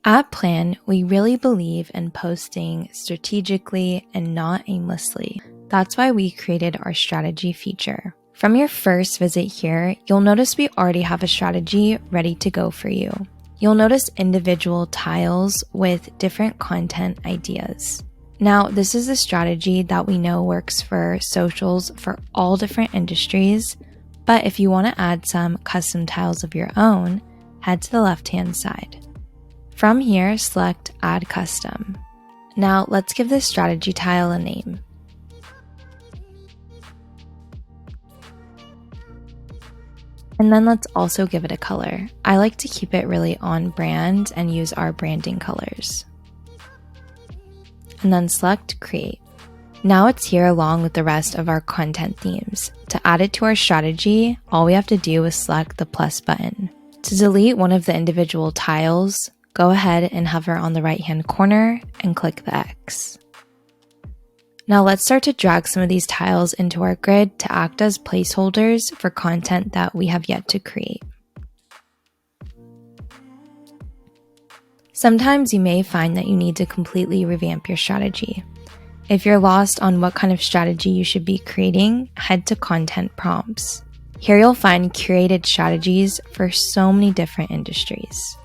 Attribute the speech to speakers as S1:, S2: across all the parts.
S1: At Plann, we really believe in posting strategically and not aimlessly. That's why we created our strategy feature. From your first visit here, you'll notice we already have a strategy ready to go for you. You'll notice individual tiles with different content ideas. Now, this is a strategy that we know works for socials for all different industries, but if you want to add some custom tiles of your own, head to the left-hand side. From here, select Add Custom. Now, let's give this strategy tile a name. And then let's also give it a color. I like to keep it really on brand and use our branding colors. And then select Create. Now it's here along with the rest of our content themes. To add it to our strategy, all we have to do is select the plus button. To delete one of the individual tiles, go ahead and hover on the right-hand corner and click the X. Now let's start to drag some of these tiles into our grid to act as placeholders for content that we have yet to create. Sometimes you may find that you need to completely revamp your strategy. If you're lost on what kind of strategy you should be creating, head to Content Prompts. Here you'll find curated strategies for so many different industries.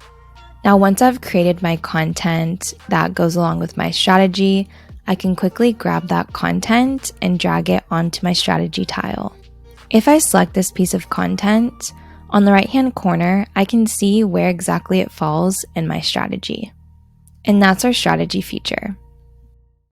S1: Now, once I've created my content that goes along with my strategy, I can quickly grab that content and drag it onto my strategy tile. If I select this piece of content, on the right-hand corner, I can see where exactly it falls in my strategy. And that's our strategy feature.